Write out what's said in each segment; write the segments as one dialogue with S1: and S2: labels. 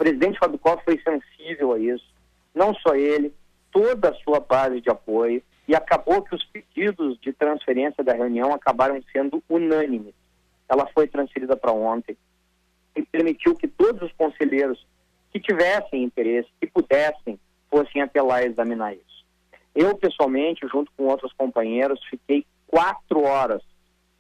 S1: presidente Fábio Koff foi sensível a isso, não só ele, toda a sua base de apoio, e acabou que os pedidos de transferência da reunião acabaram sendo unânimes. Ela foi transferida para ontem e permitiu que todos os conselheiros que tivessem interesse, que pudessem, fossem até lá examinar isso. Eu, pessoalmente, junto com outros companheiros, fiquei 4 horas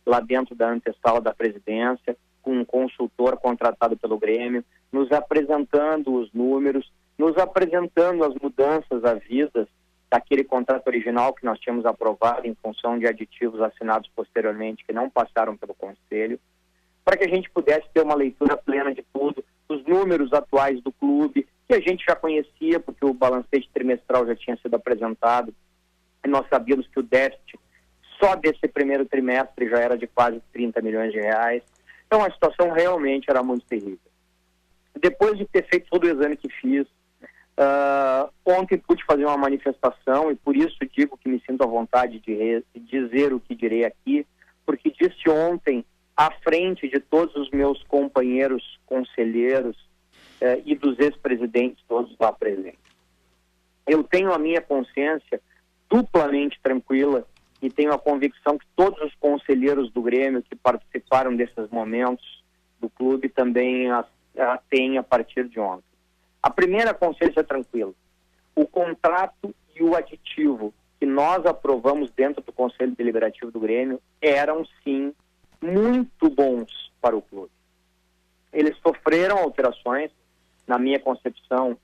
S1: lá dentro da antessala da presidência, com um consultor contratado pelo Grêmio, nos apresentando os números, nos apresentando as mudanças havidas daquele contrato original que nós tínhamos aprovado em função de aditivos assinados posteriormente que não passaram pelo Conselho, para que a gente pudesse ter uma leitura plena de tudo, os números atuais do clube, que a gente já conhecia, porque o balancete trimestral já tinha sido apresentado, e nós sabíamos que o déficit só desse primeiro trimestre já era de quase 30 milhões de reais. Então a situação realmente era muito terrível. Depois de ter feito todo o exame que fiz, ontem pude fazer uma manifestação, e por isso digo que me sinto à vontade de dizer o que direi aqui, porque disse ontem, à frente de todos os meus companheiros conselheiros e dos ex-presidentes todos lá presentes. Eu tenho a minha consciência duplamente tranquila e tenho a convicção que todos os conselheiros do Grêmio que participaram desses momentos do clube também a têm a partir de ontem. A primeira consciência é tranquila. O contrato e o aditivo que nós aprovamos dentro do Conselho Deliberativo do Grêmio eram, sim, muito bons para o clube. Eles sofreram alterações, na minha concepção,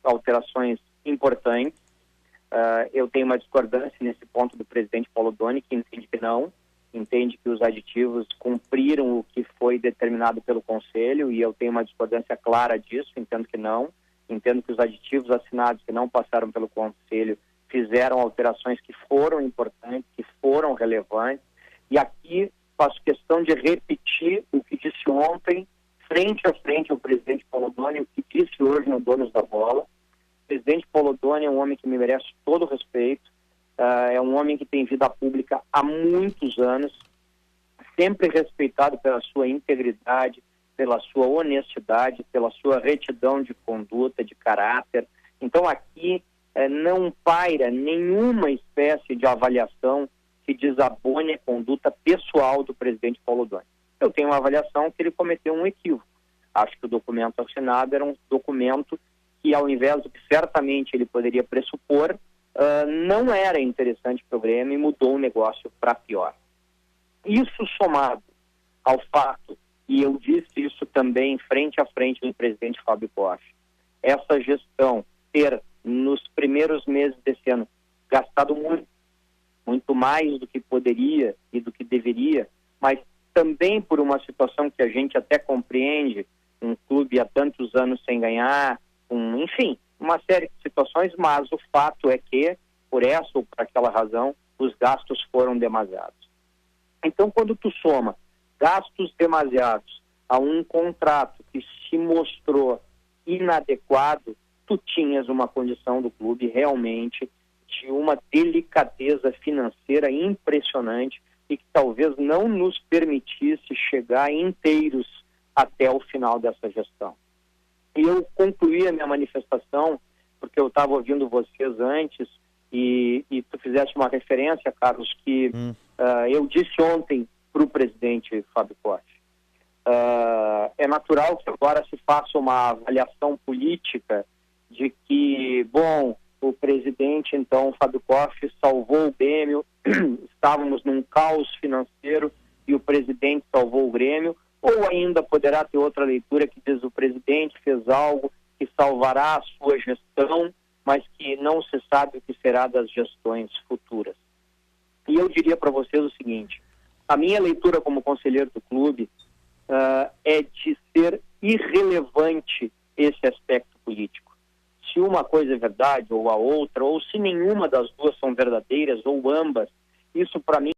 S1: alterações importantes. Eu tenho uma discordância nesse ponto do presidente Paulo Doni, que entende que não, entende que os aditivos cumpriram o que foi determinado pelo Conselho, e eu tenho uma discordância clara disso, entendo que não. Entendo que os aditivos assinados que não passaram pelo Conselho fizeram alterações que foram importantes, que foram relevantes, e aqui faço questão de repetir o que disse ontem, frente a frente ao presidente Paulo Doni, o que disse hoje no Donos da Bola. O presidente Paulo Doni é um homem que me merece todo o respeito, é um homem que tem vida pública há muitos anos, sempre respeitado pela sua integridade, pela sua honestidade, pela sua retidão de conduta, de caráter. Então aqui não paira nenhuma espécie de avaliação que desabone a conduta pessoal do presidente Paulo Doni. Eu tenho uma avaliação que ele cometeu um equívoco. Acho que o documento assinado era um documento que, ao invés do que certamente ele poderia pressupor, não era interessante para o Grêmio e mudou o negócio para pior. Isso somado ao fato, e eu disse isso também frente a frente do presidente Fábio Koff, essa gestão ter, nos primeiros meses desse ano, gastado muito mais do que poderia e do que deveria, mas também por uma situação que a gente até compreende, um clube há tantos anos sem ganhar, enfim, uma série de situações, mas o fato é que, por essa ou por aquela razão, os gastos foram demasiados. Então, quando tu soma gastos demasiados a um contrato que se mostrou inadequado, tu tinhas uma condição do clube realmente de uma delicadeza financeira impressionante e que talvez não nos permitisse chegar inteiros até o final dessa gestão. E eu concluí a minha manifestação, porque eu estava ouvindo vocês antes, e tu fizeste uma referência, Carlos, que eu disse ontem para o presidente Fábio Koff. É natural que agora se faça uma avaliação política de que, bom, o presidente, então, Fábio Koff, salvou o Grêmio, estávamos num caos financeiro e o presidente salvou o Grêmio, ou ainda poderá ter outra leitura que diz o presidente fez algo que salvará a sua gestão, mas que não se sabe o que será das gestões futuras. E eu diria para vocês o seguinte: a minha leitura como conselheiro do clube é de ser irrelevante esse aspecto político. Se uma coisa é verdade ou a outra, ou se nenhuma das duas são verdadeiras ou ambas, isso para mim